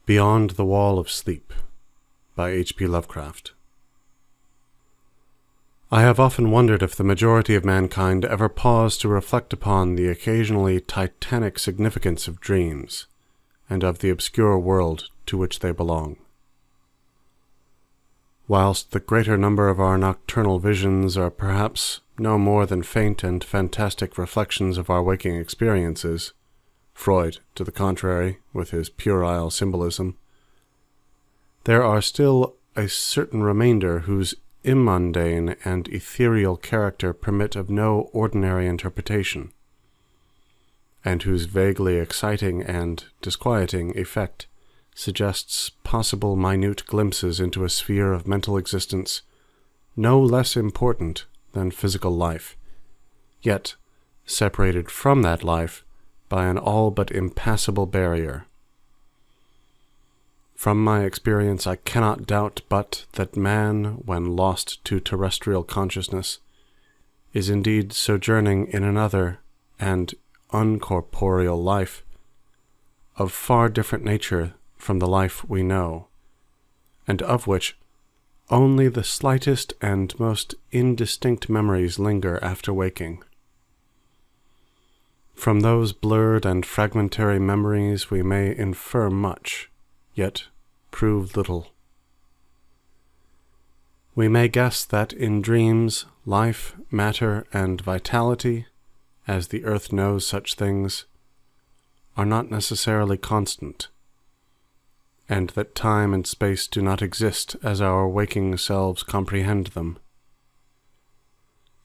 Beyond the Wall of Sleep by H.P. Lovecraft. I have often wondered if the majority of mankind ever pause to reflect upon the occasionally titanic significance of dreams, and of the obscure world to which they belong. Whilst the greater number of our nocturnal visions are perhaps no more than faint and fantastic reflections of our waking experiences, Freud, to the contrary, with his puerile symbolism, there are still a certain remainder whose immundane and ethereal character permit of no ordinary interpretation, and whose vaguely exciting and disquieting effect suggests possible minute glimpses into a sphere of mental existence no less important than physical life, yet separated from that life by an all but impassable barrier. From my experience, I cannot doubt but that man, when lost to terrestrial consciousness, is indeed sojourning in another and uncorporeal life, of far different nature from the life we know, and of which only the slightest and most indistinct memories linger after waking. From those blurred and fragmentary memories we may infer much, yet prove little. We may guess that in dreams, life, matter, and vitality, as the earth knows such things, are not necessarily constant, and that time and space do not exist as our waking selves comprehend them.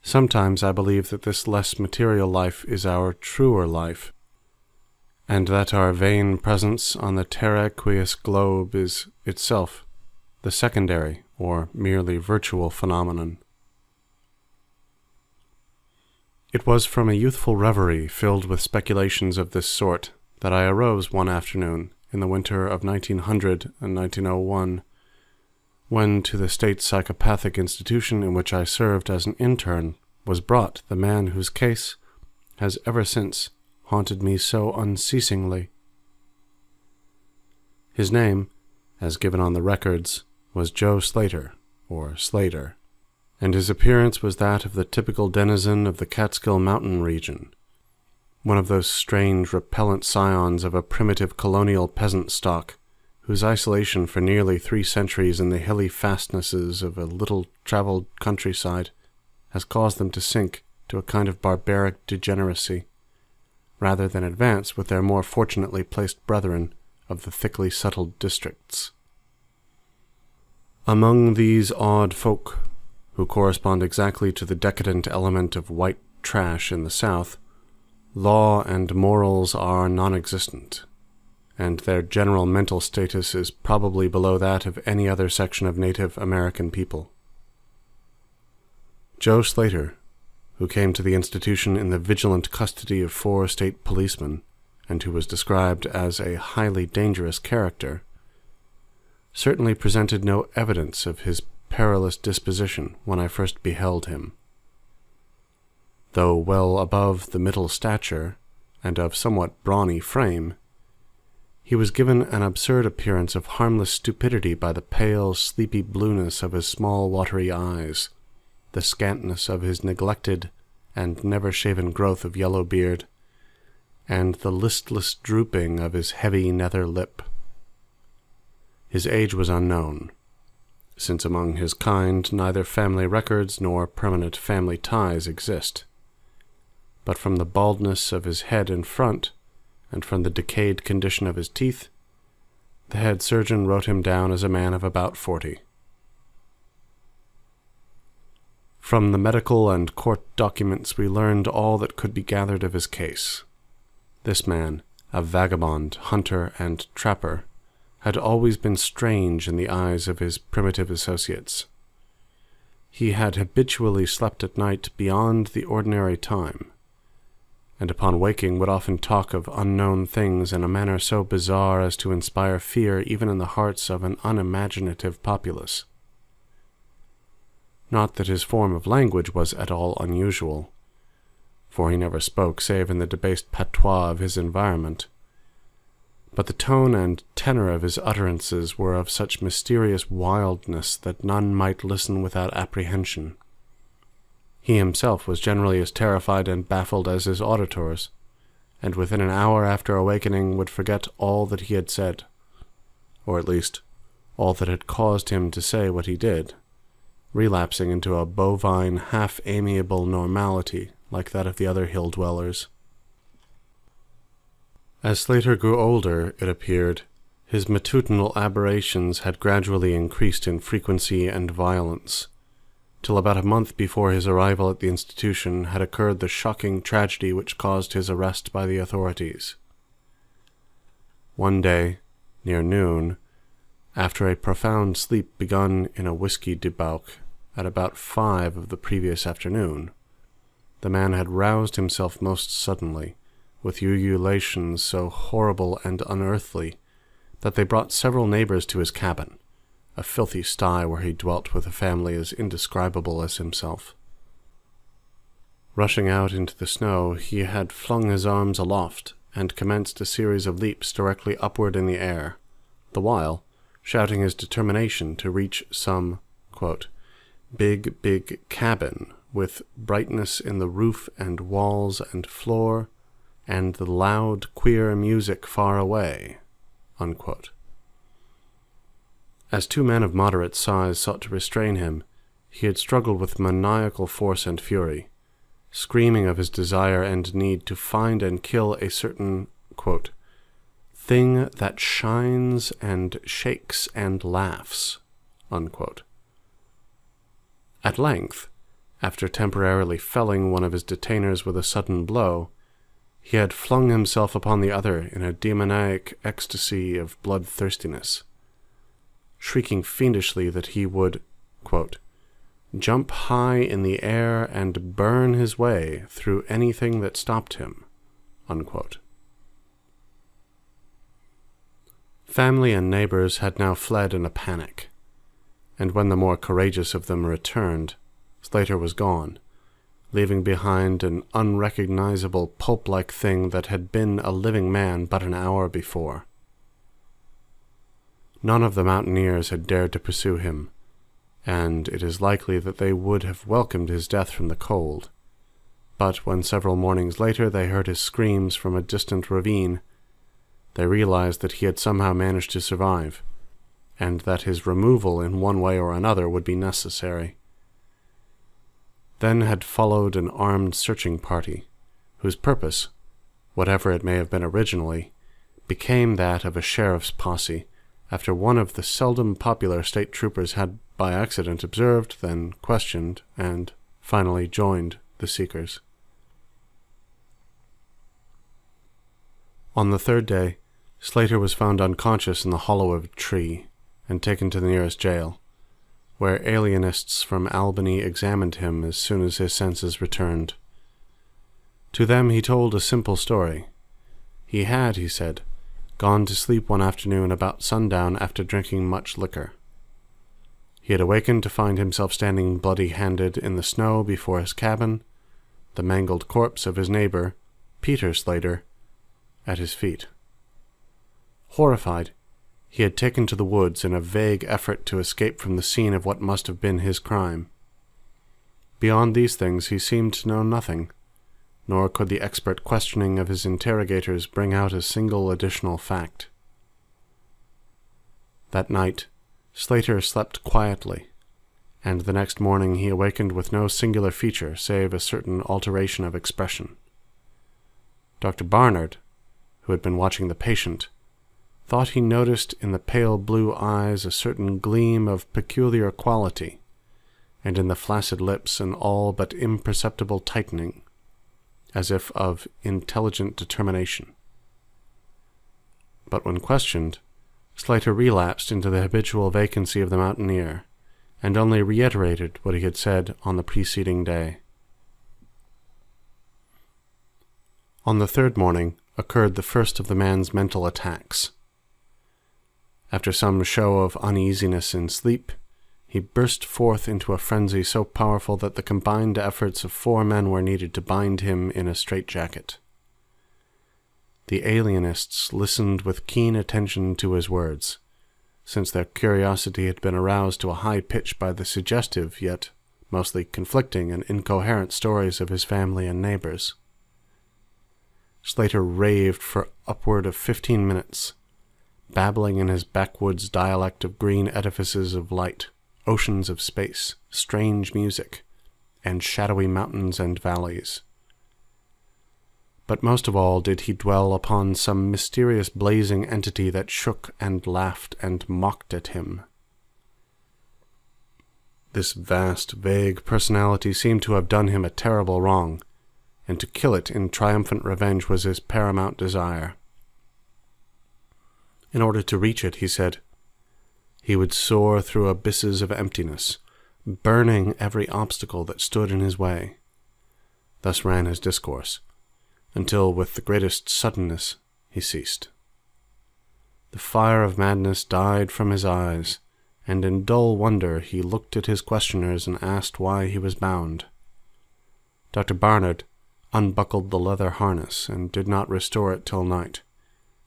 Sometimes I believe that this less material life is our truer life, and that our vain presence on the terraqueous globe is itself the secondary or merely virtual phenomenon. It was from a youthful reverie filled with speculations of this sort that I arose one afternoon in the winter of 1900 and 1901, when to the state psychopathic institution in which I served as an intern was brought the man whose case has ever since haunted me so unceasingly. His name, as given on the records, was Joe Slater, or Slater, and his appearance was that of the typical denizen of the Catskill Mountain region, one of those strange, repellent scions of a primitive colonial peasant stock, whose isolation for nearly 3 centuries in the hilly fastnesses of a little-traveled countryside has caused them to sink to a kind of barbaric degeneracy, rather than advance with their more fortunately placed brethren of the thickly settled districts. Among these odd folk, who correspond exactly to the decadent element of white trash in the South, law and morals are non-existent, and their general mental status is probably below that of any other section of Native American people. Joe Slater, who came to the institution in the vigilant custody of 4 state policemen, and who was described as a highly dangerous character, certainly presented no evidence of his perilous disposition when I first beheld him. Though well above the middle stature, and of somewhat brawny frame, he was given an absurd appearance of harmless stupidity by the pale, sleepy blueness of his small watery eyes, the scantness of his neglected and never-shaven growth of yellow beard, and the listless drooping of his heavy nether lip. His age was unknown, since among his kind neither family records nor permanent family ties exist, but from the baldness of his head in front, and from the decayed condition of his teeth, the head surgeon wrote him down as a man of about 40. From the medical and court documents we learned all that could be gathered of his case. This man, a vagabond, hunter, and trapper, had always been strange in the eyes of his primitive associates. He had habitually slept at night beyond the ordinary time, and upon waking would often talk of unknown things in a manner so bizarre as to inspire fear even in the hearts of an unimaginative populace. Not that his form of language was at all unusual, for he never spoke save in the debased patois of his environment, but the tone and tenor of his utterances were of such mysterious wildness that none might listen without apprehension. He himself was generally as terrified and baffled as his auditors, and within an hour after awakening would forget all that he had said, or at least all that had caused him to say what he did, relapsing into a bovine, half-amiable normality like that of the other hill-dwellers. As Slater grew older, it appeared, his matutinal aberrations had gradually increased in frequency and violence, till about a month before his arrival at the institution had occurred the shocking tragedy which caused his arrest by the authorities. One day, near noon, after a profound sleep begun in a whiskey debauch at about 5 of the previous afternoon, the man had roused himself most suddenly, with ululations so horrible and unearthly that they brought several neighbors to his cabin, a filthy sty where he dwelt with a family as indescribable as himself. Rushing out into the snow, he had flung his arms aloft and commenced a series of leaps directly upward in the air, the while shouting his determination to reach some, quote, big cabin with brightness in the roof and walls and floor, and the loud, queer music far away, unquote. As 2 men of moderate size sought to restrain him, he had struggled with maniacal force and fury, screaming of his desire and need to find and kill a certain, quote, thing that shines and shakes and laughs, unquote. At length, after temporarily felling one of his detainers with a sudden blow, he had flung himself upon the other in a demoniac ecstasy of bloodthirstiness, shrieking fiendishly that he would, quote, jump high in the air and burn his way through anything that stopped him, unquote. Family and neighbors had now fled in a panic, and when the more courageous of them returned, Slater was gone, leaving behind an unrecognizable pulp-like thing that had been a living man but an hour before. None of the mountaineers had dared to pursue him, and it is likely that they would have welcomed his death from the cold. But when several mornings later they heard his screams from a distant ravine, they realized that he had somehow managed to survive, and that his removal in one way or another would be necessary. Then had followed an armed searching party, whose purpose, whatever it may have been originally, became that of a sheriff's posse, after one of the seldom popular state troopers had by accident observed, then questioned, and finally joined the seekers. On the 3rd day, Slater was found unconscious in the hollow of a tree and taken to the nearest jail, where alienists from Albany examined him as soon as his senses returned. To them he told a simple story. He had, he said, gone to sleep one afternoon about sundown after drinking much liquor. He had awakened to find himself standing bloody-handed in the snow before his cabin, the mangled corpse of his neighbor, Peter Slater, at his feet. Horrified, he had taken to the woods in a vague effort to escape from the scene of what must have been his crime. Beyond these things he seemed to know nothing, nor could the expert questioning of his interrogators bring out a single additional fact. That night, Slater slept quietly, and the next morning he awakened with no singular feature save a certain alteration of expression. Dr. Barnard, who had been watching the patient, thought he noticed in the pale blue eyes a certain gleam of peculiar quality, and in the flaccid lips an all but imperceptible tightening, as if of intelligent determination. But when questioned, Slater relapsed into the habitual vacancy of the mountaineer, and only reiterated what he had said on the preceding day. On the 3rd morning occurred the first of the man's mental attacks. After some show of uneasiness in sleep, he burst forth into a frenzy so powerful that the combined efforts of 4 men were needed to bind him in a straitjacket. The alienists listened with keen attention to his words, since their curiosity had been aroused to a high pitch by the suggestive, yet mostly conflicting and incoherent stories of his family and neighbors. Slater raved for upward of 15 minutes, babbling in his backwoods dialect of green edifices of light, oceans of space, strange music, and shadowy mountains and valleys. But most of all did he dwell upon some mysterious blazing entity that shook and laughed and mocked at him. This vast, vague personality seemed to have done him a terrible wrong, and to kill it in triumphant revenge was his paramount desire. In order to reach it, he said, he would soar through abysses of emptiness, burning every obstacle that stood in his way. Thus ran his discourse, until with the greatest suddenness he ceased. The fire of madness died from his eyes, and in dull wonder he looked at his questioners and asked why he was bound. Dr. Barnard unbuckled the leather harness and did not restore it till night,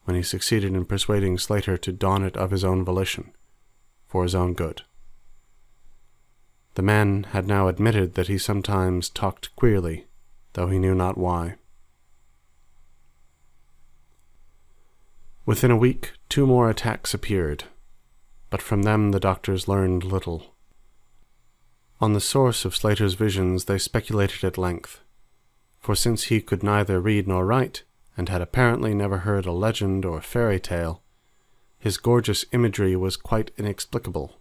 when he succeeded in persuading Slater to don it of his own volition, for his own good. The man had now admitted that he sometimes talked queerly, though he knew not why. Within a week, 2 more attacks appeared, but from them the doctors learned little. On the source of Slater's visions they speculated at length, for since he could neither read nor write, and had apparently never heard a legend or fairy tale, his gorgeous imagery was quite inexplicable.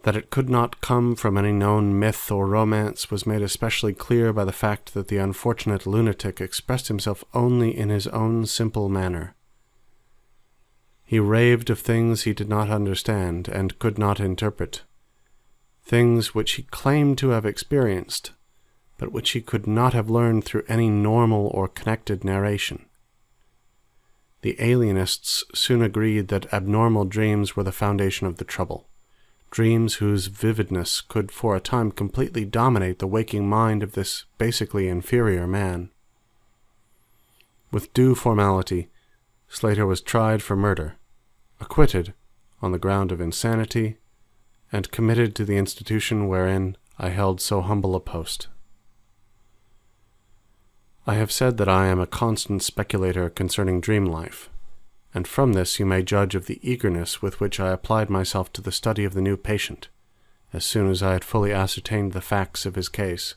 That it could not come from any known myth or romance was made especially clear by the fact that the unfortunate lunatic expressed himself only in his own simple manner. He raved of things he did not understand and could not interpret, things which he claimed to have experienced, but which he could not have learned through any normal or connected narration. The alienists soon agreed that abnormal dreams were the foundation of the trouble, dreams whose vividness could for a time completely dominate the waking mind of this basically inferior man. With due formality, Slater was tried for murder, acquitted on the ground of insanity, and committed to the institution wherein I held so humble a post. I have said that I am a constant speculator concerning dream life, and from this you may judge of the eagerness with which I applied myself to the study of the new patient, as soon as I had fully ascertained the facts of his case.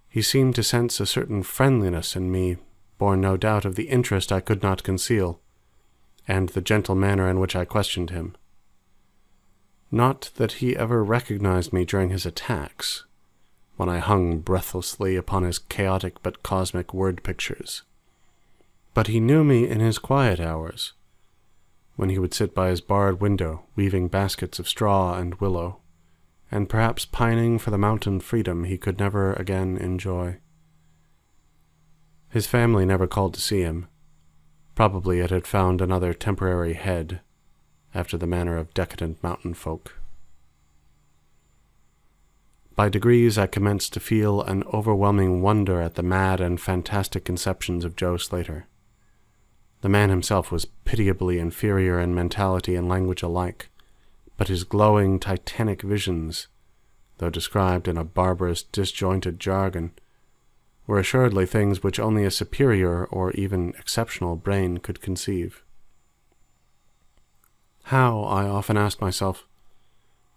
He seemed to sense a certain friendliness in me, born no doubt of the interest I could not conceal, and the gentle manner in which I questioned him. Not that he ever recognized me during his attacks, when I hung breathlessly upon his chaotic but cosmic word pictures. But he knew me in his quiet hours, when he would sit by his barred window weaving baskets of straw and willow, and perhaps pining for the mountain freedom he could never again enjoy. His family never called to see him. Probably it had found another temporary head, after the manner of decadent mountain folk. By degrees I commenced to feel an overwhelming wonder at the mad and fantastic conceptions of Joe Slater. The man himself was pitiably inferior in mentality and language alike, but his glowing titanic visions, though described in a barbarous, disjointed jargon, were assuredly things which only a superior or even exceptional brain could conceive. How, I often asked myself,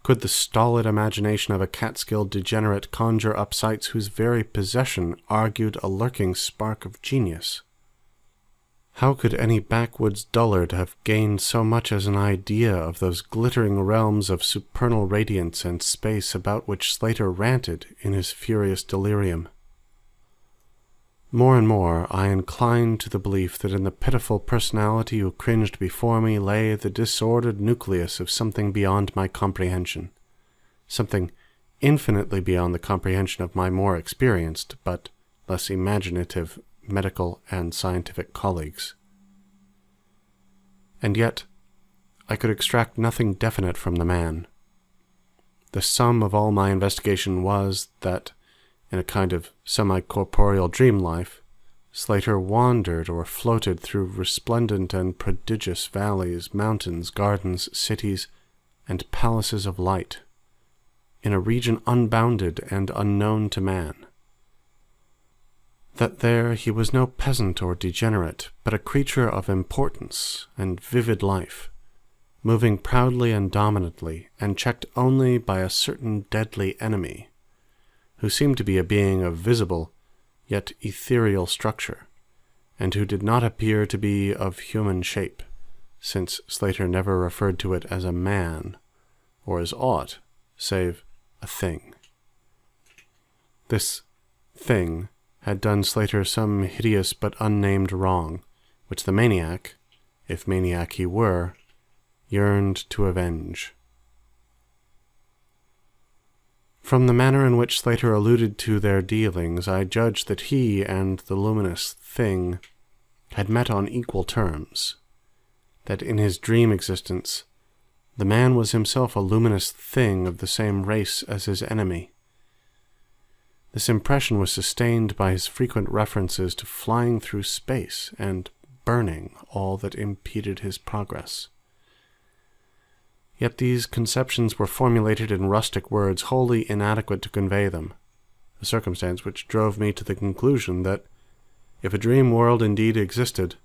could the stolid imagination of a Catskill degenerate conjure up sights whose very possession argued a lurking spark of genius? How could any backwoods dullard have gained so much as an idea of those glittering realms of supernal radiance and space about which Slater ranted in his furious delirium? More and more I inclined to the belief that in the pitiful personality who cringed before me lay the disordered nucleus of something beyond my comprehension, something infinitely beyond the comprehension of my more experienced, but less imaginative medical and scientific colleagues. And yet, I could extract nothing definite from the man. The sum of all my investigation was that, in a kind of semi-corporeal dream life, Slater wandered or floated through resplendent and prodigious valleys, mountains, gardens, cities, and palaces of light, in a region unbounded and unknown to man. That there he was no peasant or degenerate, but a creature of importance and vivid life, moving proudly and dominantly, and checked only by a certain deadly enemy, who seemed to be a being of visible yet ethereal structure, and who did not appear to be of human shape, since Slater never referred to it as a man, or as aught save a thing. This thing had done Slater some hideous but unnamed wrong, which the maniac, if maniac he were, yearned to avenge. From the manner in which Slater alluded to their dealings, I judged that he and the luminous thing had met on equal terms, that in his dream existence the man was himself a luminous thing of the same race as his enemy. This impression was sustained by his frequent references to flying through space and burning all that impeded his progress. Yet these conceptions were formulated in rustic words wholly inadequate to convey them, a circumstance which drove me to the conclusion that, if a dream world indeed existed,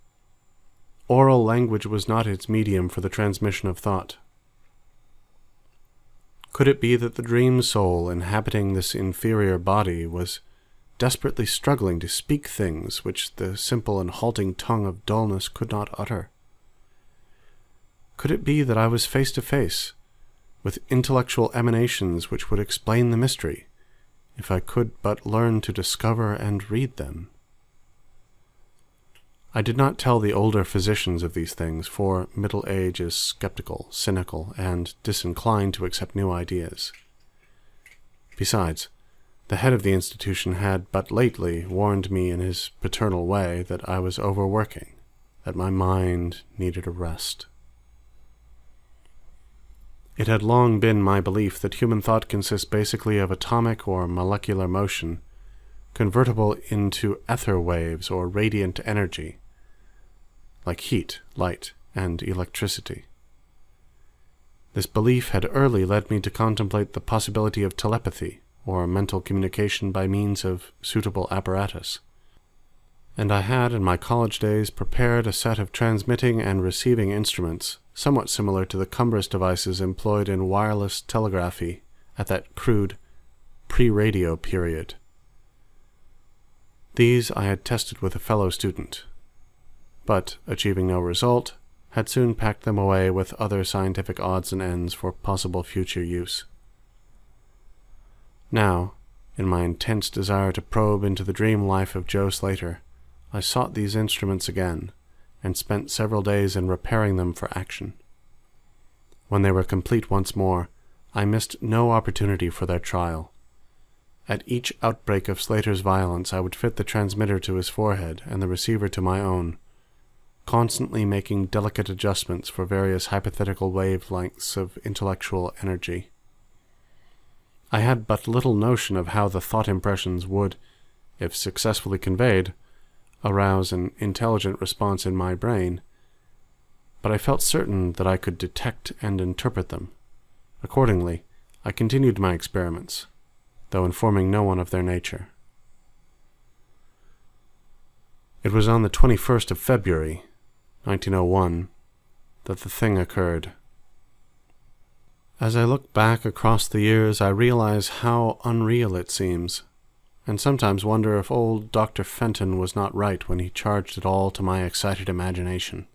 oral language was not its medium for the transmission of thought. Could it be that the dream soul inhabiting this inferior body was desperately struggling to speak things which the simple and halting tongue of dullness could not utter? Could it be that I was face to face with intellectual emanations which would explain the mystery, if I could but learn to discover and read them? I did not tell the older physicians of these things, for middle age is skeptical, cynical, and disinclined to accept new ideas. Besides, the head of the institution had but lately warned me in his paternal way that I was overworking, that my mind needed a rest. It had long been my belief that human thought consists basically of atomic or molecular motion, convertible into ether waves or radiant energy, like heat, light, and electricity. This belief had early led me to contemplate the possibility of telepathy, or mental communication by means of suitable apparatus, and I had in my college days prepared a set of transmitting and receiving instruments somewhat similar to the cumbrous devices employed in wireless telegraphy at that crude pre-radio period. These I had tested with a fellow student, but, achieving no result, had soon packed them away with other scientific odds and ends for possible future use. Now, in my intense desire to probe into the dream life of Joe Slater, I sought these instruments again, and spent several days in repairing them for action. When they were complete once more, I missed no opportunity for their trial. At each outbreak of Slater's violence, I would fit the transmitter to his forehead and the receiver to my own, constantly making delicate adjustments for various hypothetical wavelengths of intellectual energy. I had but little notion of how the thought impressions would, if successfully conveyed, arouse an intelligent response in my brain, but I felt certain that I could detect and interpret them. Accordingly, I continued my experiments, though informing no one of their nature. It was on the 21st of February, 1901, that the thing occurred. As I look back across the years, I realize how unreal it seems, and sometimes wonder if old Dr. Fenton was not right when he charged it all to my excited imagination.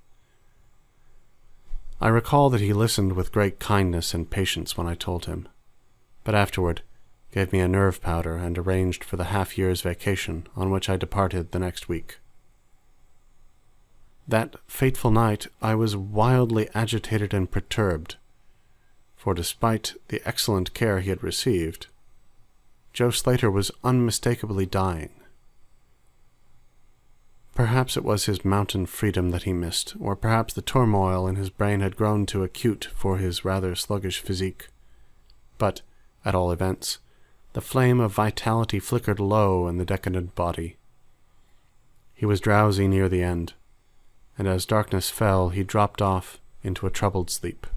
I recall that he listened with great kindness and patience when I told him, but afterward gave me a nerve powder and arranged for the half-year's vacation on which I departed the next week. That fateful night I was wildly agitated and perturbed, for despite the excellent care he had received, Joe Slater was unmistakably dying. Perhaps it was his mountain freedom that he missed, or perhaps the turmoil in his brain had grown too acute for his rather sluggish physique. But, at all events, the flame of vitality flickered low in the decadent body. He He was drowsy near the end, and as darkness fell, he dropped off into a troubled sleep.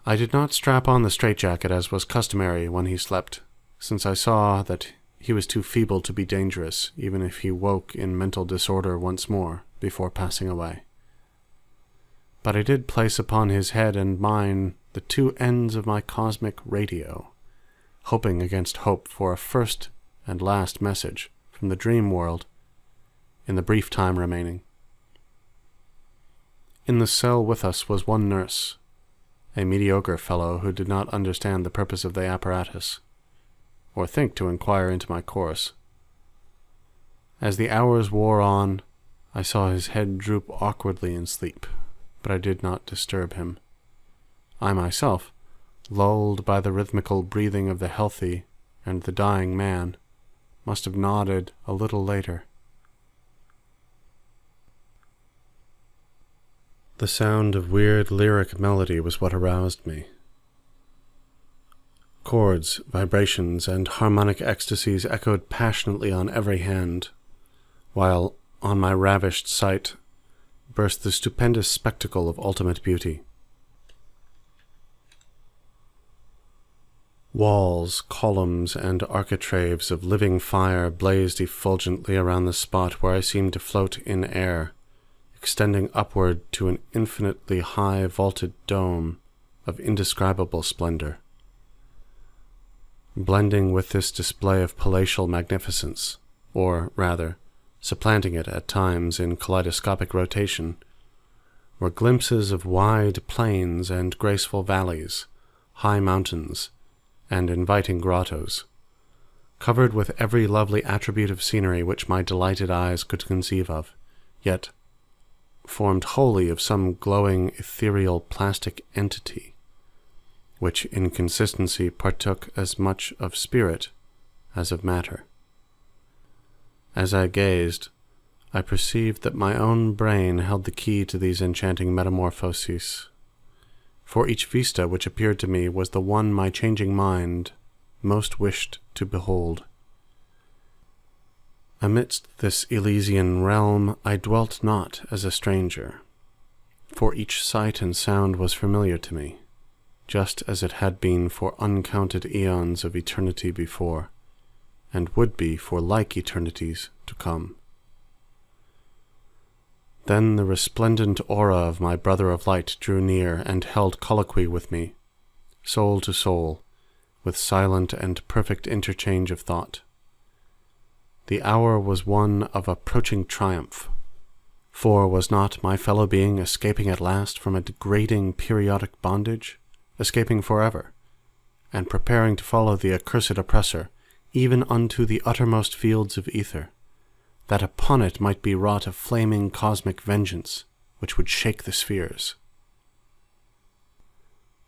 I did not strap on the straitjacket as was customary when he slept, since I saw that he was too feeble to be dangerous, even if he woke in mental disorder once more before passing away. But I did place upon his head and mine the two ends of my cosmic radio, hoping against hope for a first and last message from the dream world in the brief time remaining. In the cell with us was one nurse, a mediocre fellow who did not understand the purpose of the apparatus, or think to inquire into my course. As the hours wore on, I saw his head droop awkwardly in sleep, but I did not disturb him. I myself, lulled by the rhythmical breathing of the healthy and the dying man, must have nodded a little later. The sound of weird lyric melody was what aroused me. Chords, vibrations, and harmonic ecstasies echoed passionately on every hand, while on my ravished sight burst the stupendous spectacle of ultimate beauty. Walls, columns, and architraves of living fire blazed effulgently around the spot where I seemed to float in air, extending upward to an infinitely high vaulted dome of indescribable splendor. Blending with this display of palatial magnificence, or rather, supplanting it at times in kaleidoscopic rotation, were glimpses of wide plains and graceful valleys, high mountains, and inviting grottos, covered with every lovely attribute of scenery which my delighted eyes could conceive of, yet formed wholly of some glowing ethereal plastic entity, which in consistency partook as much of spirit as of matter. As I gazed, I perceived that my own brain held the key to these enchanting metamorphoses, for each vista which appeared to me was the one my changing mind most wished to behold. Amidst this Elysian realm I dwelt not as a stranger, for each sight and sound was familiar to me, just as it had been for uncounted eons of eternity before, and would be for like eternities to come. Then the resplendent aura of my brother of light drew near and held colloquy with me, soul to soul, with silent and perfect interchange of thought. The hour was one of approaching triumph, for was not my fellow being escaping at last from a degrading periodic bondage, escaping forever, and preparing to follow the accursed oppressor even unto the uttermost fields of ether, that upon it might be wrought a flaming cosmic vengeance which would shake the spheres.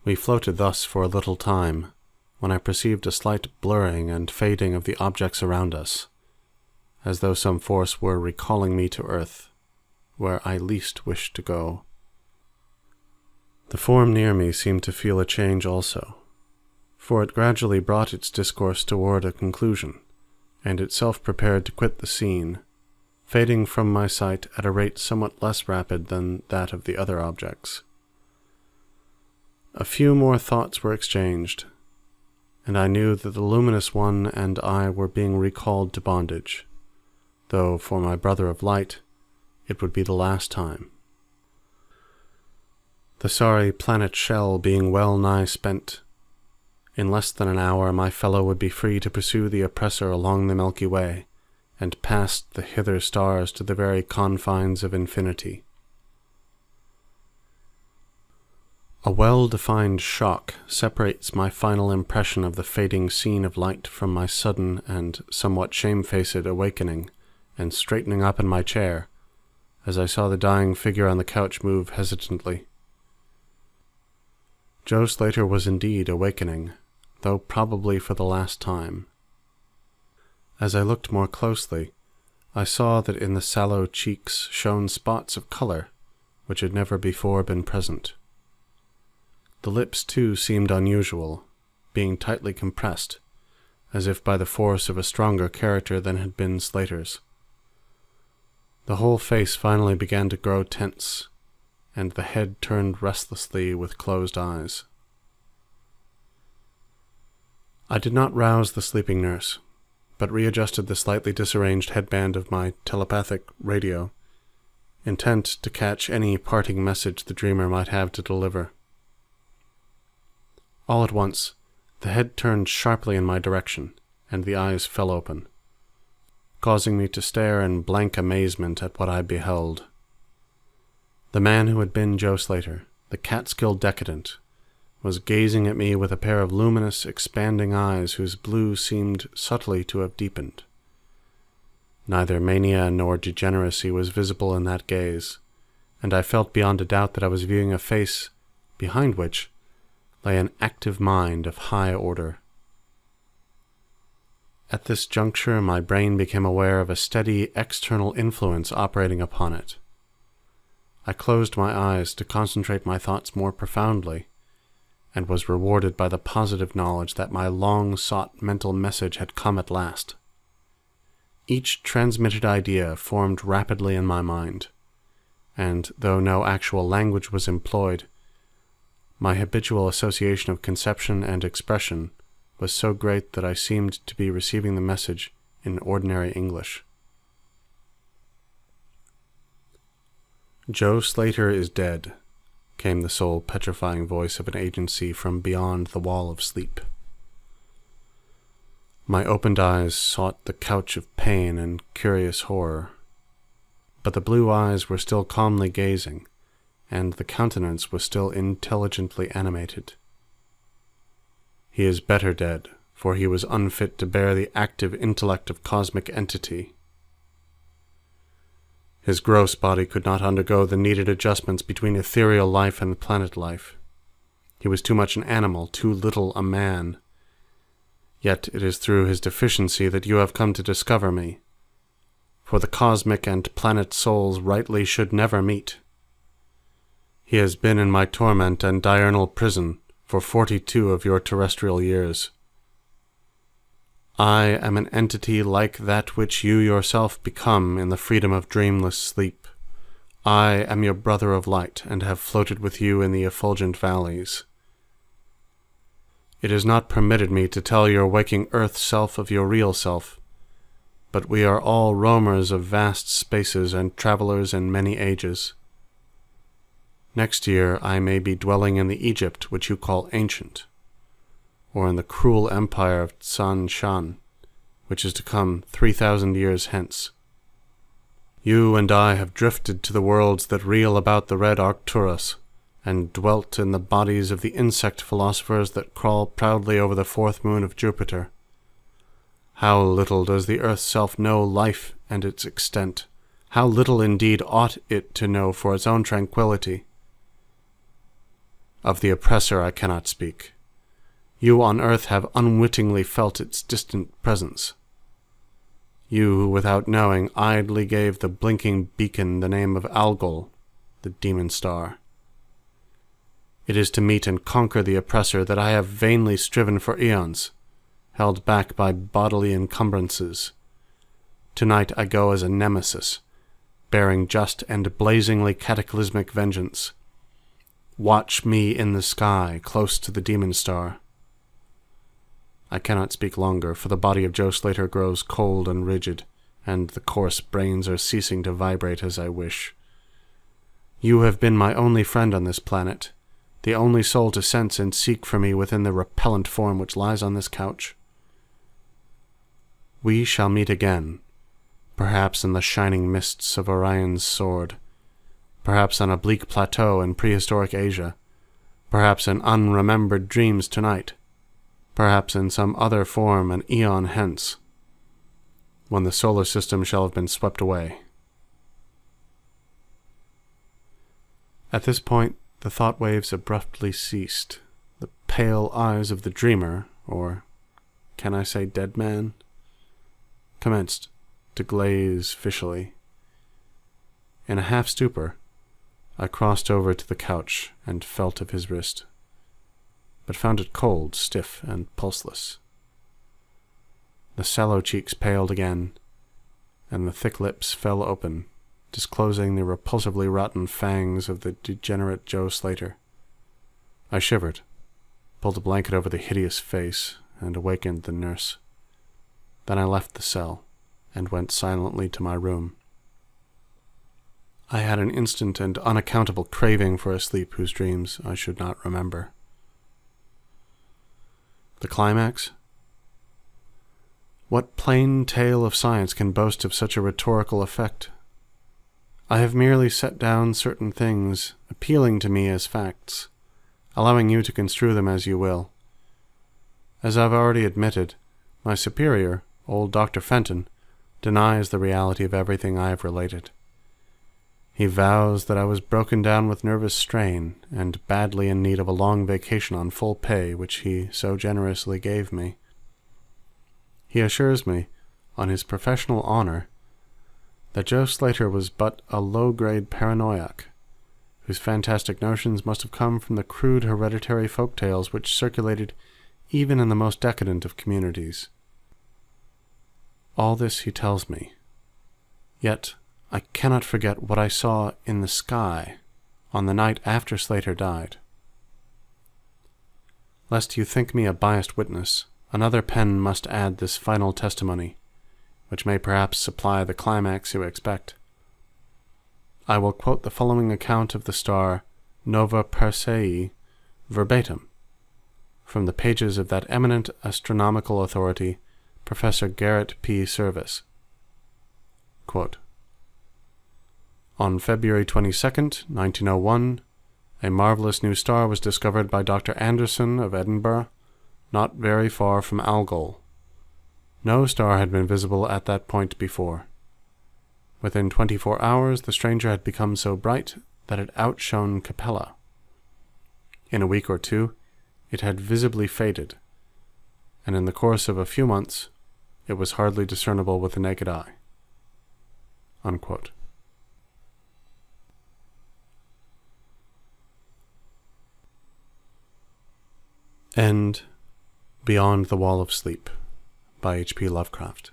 We floated thus for a little time, when I perceived a slight blurring and fading of the objects around us, as though some force were recalling me to earth, where I least wished to go. The form near me seemed to feel a change also, for it gradually brought its discourse toward a conclusion, and itself prepared to quit the scene, fading from my sight at a rate somewhat less rapid than that of the other objects. A few more thoughts were exchanged, and I knew that the luminous one and I were being recalled to bondage, though for my brother of light it would be the last time. The sorry planet shell being well nigh spent, in less than an hour my fellow would be free to pursue the oppressor along the Milky Way, and past the hither stars to the very confines of infinity. A well-defined shock separates my final impression of the fading scene of light from my sudden and somewhat shamefaced awakening and straightening up in my chair, as I saw the dying figure on the couch move hesitantly. Joe Slater was indeed awakening, though probably for the last time. As I looked more closely, I saw that in the sallow cheeks shone spots of color which had never before been present. The lips, too, seemed unusual, being tightly compressed, as if by the force of a stronger character than had been Slater's. The whole face finally began to grow tense, and the head turned restlessly with closed eyes. I did not rouse the sleeping nurse, but readjusted the slightly disarranged headband of my telepathic radio, intent to catch any parting message the dreamer might have to deliver. All at once, the head turned sharply in my direction, and the eyes fell open, causing me to stare in blank amazement at what I beheld. The man who had been Joe Slater, the Catskill decadent, was gazing at me with a pair of luminous, expanding eyes whose blue seemed subtly to have deepened. Neither mania nor degeneracy was visible in that gaze, and I felt beyond a doubt that I was viewing a face behind which lay an active mind of high order. At this juncture, my brain became aware of a steady external influence operating upon it. I closed my eyes to concentrate my thoughts more profoundly, and was rewarded by the positive knowledge that my long-sought mental message had come at last. Each transmitted idea formed rapidly in my mind, and though no actual language was employed, my habitual association of conception and expression was so great that I seemed to be receiving the message in ordinary English. "Joe Slater is dead," came the soul-petrifying voice of an agency from beyond the wall of sleep. My opened eyes sought the couch of pain and curious horror, but the blue eyes were still calmly gazing, and the countenance was still intelligently animated. "He is better dead, for he was unfit to bear the active intellect of cosmic entity. His gross body could not undergo the needed adjustments between ethereal life and planet life. He was too much an animal, too little a man. Yet it is through his deficiency that you have come to discover me, for the cosmic and planet souls rightly should never meet. He has been in my torment and diurnal prison for 42 of your terrestrial years. I am an entity like that which you yourself become in the freedom of dreamless sleep. I am your brother of light, and have floated with you in the effulgent valleys. It is not permitted me to tell your waking earth self of your real self, but we are all roamers of vast spaces and travelers in many ages. Next year I may be dwelling in the Egypt which you call ancient, or in the cruel empire of Tsan Shan, which is to come 3,000 years hence. You and I have drifted to the worlds that reel about the red Arcturus, and dwelt in the bodies of the insect philosophers that crawl proudly over the fourth moon of Jupiter. How little does the earth's self know life and its extent! How little indeed ought it to know for its own tranquillity! Of the oppressor I cannot speak. You on earth have unwittingly felt its distant presence. You who, without knowing, idly gave the blinking beacon the name of Algol, the demon star. It is to meet and conquer the oppressor that I have vainly striven for eons, held back by bodily encumbrances. Tonight I go as a nemesis, bearing just and blazingly cataclysmic vengeance. Watch me in the sky, close to the demon star. I cannot speak longer, for the body of Joe Slater grows cold and rigid, and the coarse brains are ceasing to vibrate as I wish. You have been my only friend on this planet, the only soul to sense and seek for me within the repellent form which lies on this couch. We shall meet again, perhaps in the shining mists of Orion's sword, perhaps on a bleak plateau in prehistoric Asia, perhaps in unremembered dreams tonight, perhaps in some other form an eon hence, when the solar system shall have been swept away. At this point, the thought waves abruptly ceased. The pale eyes of the dreamer, or can I say dead man, commenced to glaze fishily. In a half-stupor, I crossed over to the couch and felt of his wrist, but found it cold, stiff, and pulseless. the sallow cheeks paled again, and the thick lips fell open, disclosing the repulsively rotten fangs of the degenerate Joe Slater. I shivered, pulled a blanket over the hideous face, and awakened the nurse. Then I left the cell, and went silently to my room. I had an instant and unaccountable craving for a sleep whose dreams I should not remember. The climax? What plain tale of science can boast of such a rhetorical effect? I have merely set down certain things appealing to me as facts, allowing you to construe them as you will. As I've already admitted, my superior, old Dr. Fenton, denies the reality of everything I have related. He vows that I was broken down with nervous strain and badly in need of a long vacation on full pay, which he so generously gave me. He assures me, on his professional honor, that Joe Slater was but a low-grade paranoiac, whose fantastic notions must have come from the crude hereditary folk tales which circulated even in the most decadent of communities. All this he tells me, yet I cannot forget what I saw in the sky on the night after Slater died. Lest you think me a biased witness, another pen must add this final testimony, which may perhaps supply the climax you expect. I will quote the following account of the star Nova Persei verbatim, from the pages of that eminent astronomical authority, Professor Garrett P. Serviss. Quote, on February 22nd, 1901, a marvelous new star was discovered by Dr. Anderson of Edinburgh, not very far from Algol. No star had been visible at that point before. Within 24 hours, the stranger had become so bright that it outshone Capella. In a week or two, it had visibly faded, and in the course of a few months, it was hardly discernible with the naked eye. Unquote. End Beyond the Wall of Sleep by H.P. Lovecraft.